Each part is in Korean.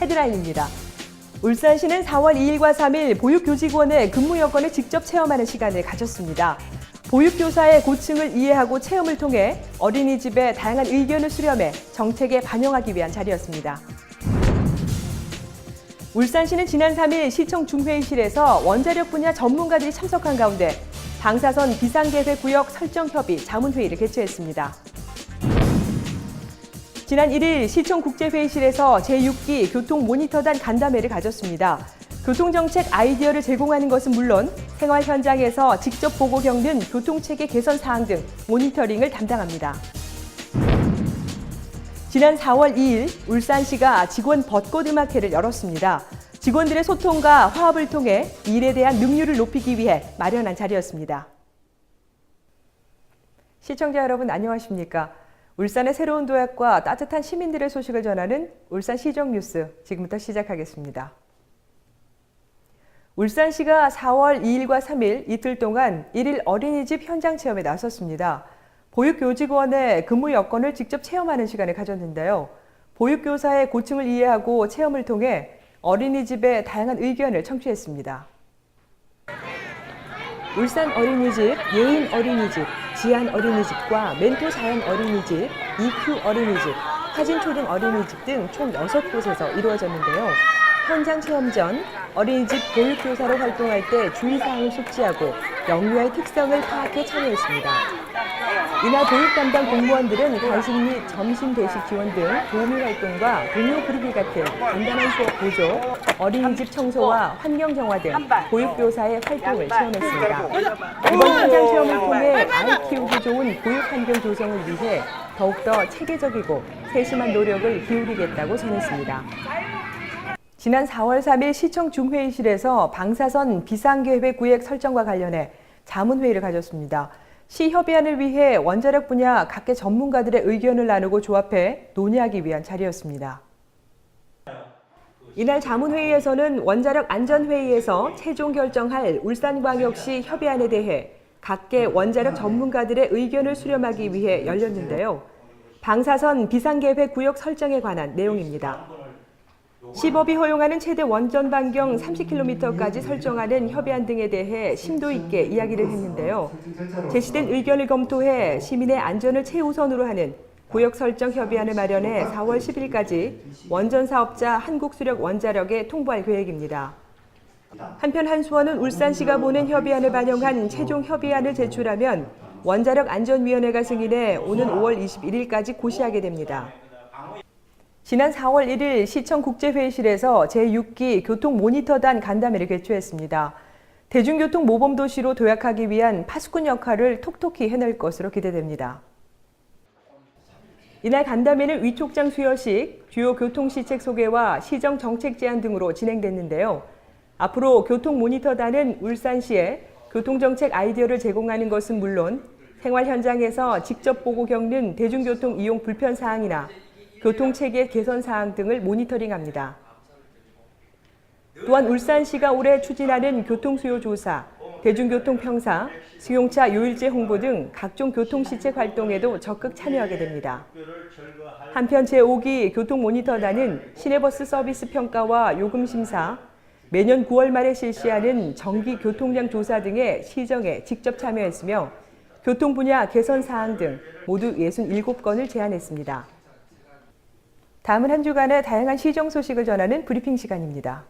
헤드라인입니다. 울산시는 4월 2일과 3일 보육교직원의 근무 여건을 직접 체험하는 시간을 가졌습니다. 보육교사의 고충을 이해하고 체험을 통해 어린이집의 다양한 의견을 수렴해 정책에 반영하기 위한 자리였습니다. 울산시는 지난 3일 시청 중회의실에서 원자력 분야 전문가들이 참석한 가운데 방사선 비상계획구역 설정협의 자문회의를 개최했습니다. 지난 1일 시청 국제회의실에서 제6기 교통모니터단 간담회를 가졌습니다. 교통정책 아이디어를 제공하는 것은 물론 생활 현장에서 직접 보고 겪는 교통체계 개선 사항 등 모니터링을 담당합니다. 지난 4월 2일 울산시가 직원 벚꽃 음악회를 열었습니다. 직원들의 소통과 화합을 통해 일에 대한 능률을 높이기 위해 마련한 자리였습니다. 시청자 여러분 안녕하십니까? 울산의 새로운 도약과 따뜻한 시민들의 소식을 전하는 울산시정 뉴스 지금부터 시작하겠습니다. 울산시가 4월 2일과 3일 이틀 동안 1일 어린이집 현장 체험에 나섰습니다. 보육교직원의 근무 여건을 직접 체험하는 시간을 가졌는데요. 보육교사의 고충을 이해하고 체험을 통해 어린이집의 다양한 의견을 청취했습니다. 울산 어린이집, 예인 어린이집, 지안 어린이집과 멘토 자연 어린이집, EQ 어린이집, 하진초등 어린이집 등 총 6곳에서 이루어졌는데요. 현장 체험 전 어린이집 보육교사로 활동할 때 주의사항을 숙지하고 영유아의 특성을 파악해 참여했습니다. 이날 보육 담당 공무원들은 간식 및 점심 대식 지원 등 도우미 활동과 동요 부르기 같은 간단한 수업 보조, 어린이집 청소와 환경 정화 등 보육교사의 활동을 지원했습니다. 이번 현장 체험을 통해 아이 키우기 좋은 보육 환경 조성을 위해 더욱더 체계적이고 세심한 노력을 기울이겠다고 전했습니다. 지난 4월 3일 시청 중회의실에서 방사선 비상계획구역 설정과 관련해 자문회의를 가졌습니다. 시 협의안을 위해 원자력 분야 각계 전문가들의 의견을 나누고 조합해 논의하기 위한 자리였습니다. 이날 자문회의에서는 원자력 안전회의에서 최종 결정할 울산광역시 협의안에 대해 각계 원자력 전문가들의 의견을 수렴하기 위해 열렸는데요. 방사선 비상계획구역 설정에 관한 내용입니다. 시법이 허용하는 최대 원전 반경 30km까지 설정하는 협의안 등에 대해 심도 있게 이야기를 했는데요. 제시된 의견을 검토해 시민의 안전을 최우선으로 하는 구역 설정 협의안을 마련해 4월 10일까지 원전 사업자 한국수력원자력에 통보할 계획입니다. 한편 한수원은 울산시가 보낸 협의안을 반영한 최종 협의안을 제출하면 원자력 안전위원회가 승인해 오는 5월 21일까지 고시하게 됩니다. 지난 4월 1일 시청 국제회의실에서 제6기 교통모니터단 간담회를 개최했습니다. 대중교통 모범도시로 도약하기 위한 파수꾼 역할을 톡톡히 해낼 것으로 기대됩니다. 이날 간담회는 위촉장 수여식, 주요 교통시책 소개와 시정 정책 제안 등으로 진행됐는데요. 앞으로 교통모니터단은 울산시에 교통정책 아이디어를 제공하는 것은 물론 생활 현장에서 직접 보고 겪는 대중교통 이용 불편 사항이나 교통체계 개선 사항 등을 모니터링합니다. 또한 울산시가 올해 추진하는 교통수요 조사, 대중교통 평사, 승용차 요일제 홍보 등 각종 교통시책 활동에도 적극 참여하게 됩니다. 한편 제5기 교통모니터단은 시내버스 서비스 평가와 요금 심사, 매년 9월 말에 실시하는 정기 교통량 조사 등의 시정에 직접 참여했으며 교통 분야 개선 사항 등 모두 67건을 제안했습니다. 다음은 한 주간의 다양한 시정 소식을 전하는 브리핑 시간입니다.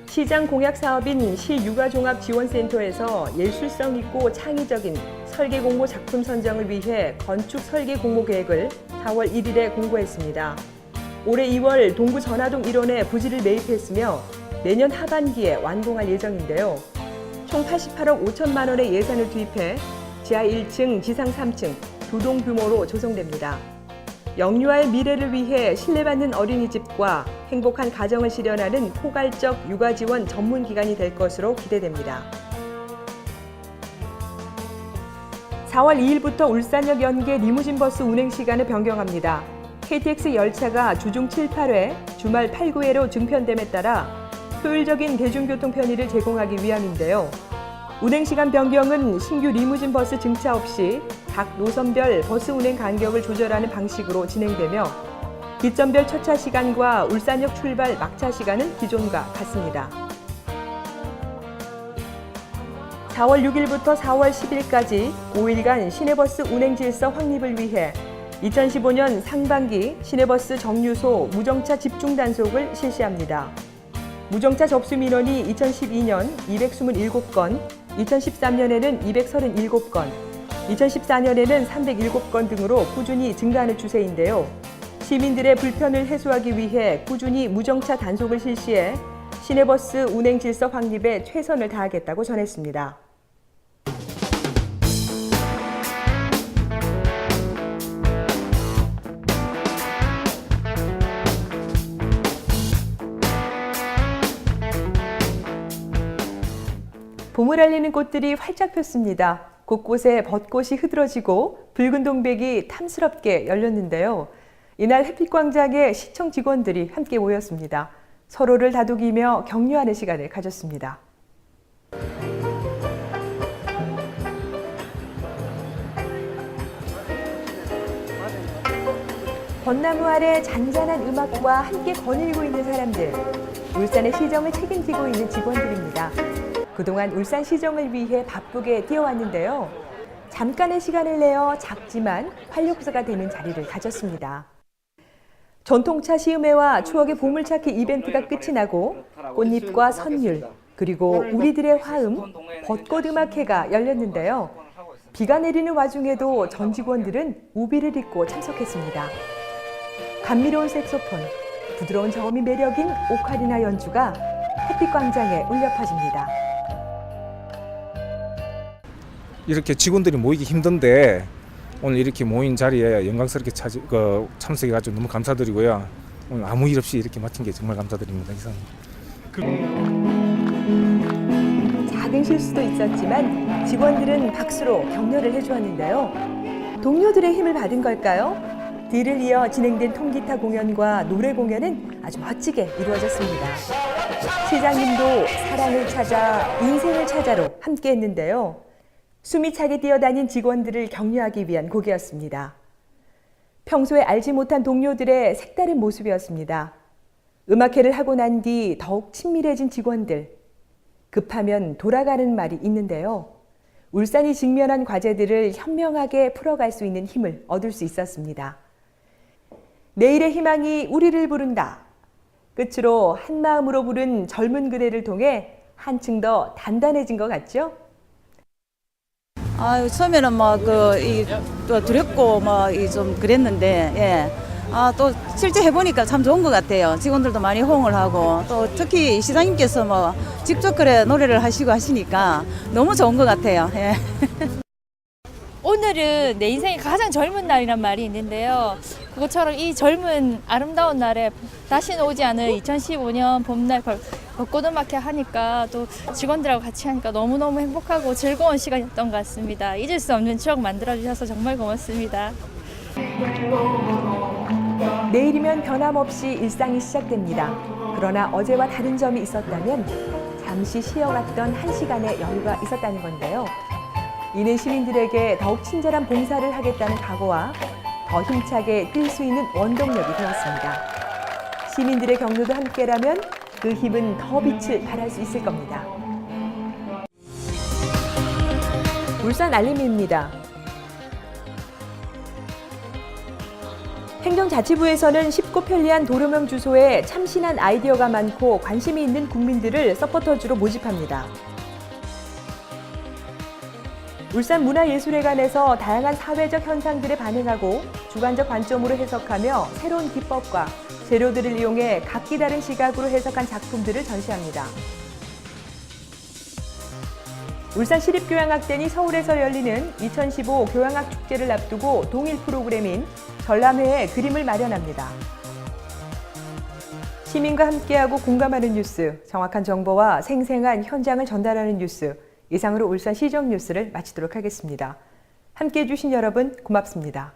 시장 공약 사업인 시육아종합지원센터에서 예술성 있고 창의적인 설계 공모 작품 선정을 위해 건축 설계 공모 계획을 4월 1일에 공고했습니다. 올해 2월 동구 전화동 일원에 부지를 매입했으며 내년 하반기에 완공할 예정인데요. 총 88억 5천만 원의 예산을 투입해 지하 1층, 지상 3층, 2동 규모로 조성됩니다. 영유아의 미래를 위해 신뢰받는 어린이집과 행복한 가정을 실현하는 포괄적 육아지원 전문기관이 될 것으로 기대됩니다. 4월 2일부터 울산역 연계 리무진버스 운행 시간을 변경합니다. KTX 열차가 주중 7, 8회, 주말 8, 9회로 증편됨에 따라 효율적인 대중교통 편의를 제공하기 위함인데요. 운행시간 변경은 신규 리무진 버스 증차 없이 각 노선별 버스 운행 간격을 조절하는 방식으로 진행되며 기점별 첫차 시간과 울산역 출발 막차 시간은 기존과 같습니다. 4월 6일부터 4월 10일까지 5일간 시내버스 운행 질서 확립을 위해 2015년 상반기 시내버스 정류소 무정차 집중 단속을 실시합니다. 무정차 접수 민원이 2012년 227건, 2013년에는 237건, 2014년에는 307건 등으로 꾸준히 증가하는 추세인데요. 시민들의 불편을 해소하기 위해 꾸준히 무정차 단속을 실시해 시내버스 운행 질서 확립에 최선을 다하겠다고 전했습니다. 봄을 알리는 꽃들이 활짝 폈습니다. 곳곳에 벚꽃이 흐드러지고 붉은 동백이 탐스럽게 열렸는데요. 이날 햇빛광장에 시청 직원들이 함께 모였습니다. 서로를 다독이며 격려하는 시간을 가졌습니다. 벚나무 아래 잔잔한 음악과 함께 거닐고 있는 사람들. 울산의 시정을 책임지고 있는 직원들입니다. 그동안 울산시정을 위해 바쁘게 뛰어왔는데요. 잠깐의 시간을 내어 작지만 활력소가 되는 자리를 가졌습니다. 전통차 시음회와 추억의 보물찾기 이벤트가 끝이 나고 꽃잎과 선율, 그리고 우리들의 화음, 벚꽃 음악회가 열렸는데요. 비가 내리는 와중에도 전 직원들은 우비를 입고 참석했습니다. 감미로운 색소폰, 부드러운 저음이 매력인 오카리나 연주가 햇빛광장에 울려 퍼집니다. 이렇게 직원들이 모이기 힘든데 오늘 이렇게 모인 자리에 영광스럽게 참석해가지고 너무 감사드리고요. 오늘 아무 일 없이 이렇게 마친 게 정말 감사드립니다. 이상입니다. 작은 실수도 있었지만 직원들은 박수로 격려를 해주었는데요. 동료들의 힘을 받은 걸까요? 뒤를 이어 진행된 통기타 공연과 노래 공연은 아주 멋지게 이루어졌습니다. 시장님도 사랑을 찾아, 인생을 찾아로 함께 했는데요. 숨이 차게 뛰어다닌 직원들을 격려하기 위한 곡이었습니다. 평소에 알지 못한 동료들의 색다른 모습이었습니다. 음악회를 하고 난 뒤 더욱 친밀해진 직원들. 급하면 돌아가는 말이 있는데요. 울산이 직면한 과제들을 현명하게 풀어갈 수 있는 힘을 얻을 수 있었습니다. 내일의 희망이 우리를 부른다. 끝으로 한마음으로 부른 젊은 그대를 통해 한층 더 단단해진 것 같죠? 처음에는 또 두렵고 좀 그랬는데, 예. 또 실제 해보니까 참 좋은 것 같아요. 직원들도 많이 호응을 하고, 또 특히 시장님께서 직접 노래를 하시고 하시니까 너무 좋은 것 같아요. 예. 오늘은 내 인생의 가장 젊은 날이란 말이 있는데요. 그것처럼 이 젊은 아름다운 날에 다시는 오지 않을 2015년 봄날 벚꽃음악회 하니까 또 직원들하고 같이 하니까 너무너무 행복하고 즐거운 시간이었던 것 같습니다. 잊을 수 없는 추억 만들어주셔서 정말 고맙습니다. 내일이면 변함없이 일상이 시작됩니다. 그러나 어제와 다른 점이 있었다면 잠시 쉬어갔던 한 시간의 여유가 있었다는 건데요. 이는 시민들에게 더욱 친절한 봉사를 하겠다는 각오와 더 힘차게 뛸 수 있는 원동력이 되었습니다. 시민들의 격려도 함께라면 그 힘은 더 빛을 발할 수 있을 겁니다. 울산 알림입니다. 행정자치부에서는 쉽고 편리한 도로명 주소에 참신한 아이디어가 많고 관심이 있는 국민들을 서포터즈로 모집합니다. 울산문화예술회관에서 다양한 사회적 현상들에 반응하고 주관적 관점으로 해석하며 새로운 기법과 재료들을 이용해 각기 다른 시각으로 해석한 작품들을 전시합니다. 울산시립교향악단이 서울에서 열리는 2015 교향악 축제를 앞두고 동일 프로그램인 전람회에 그림을 마련합니다. 시민과 함께하고 공감하는 뉴스, 정확한 정보와 생생한 현장을 전달하는 뉴스, 이상으로 울산 시정 뉴스를 마치도록 하겠습니다. 함께해 주신 여러분 고맙습니다.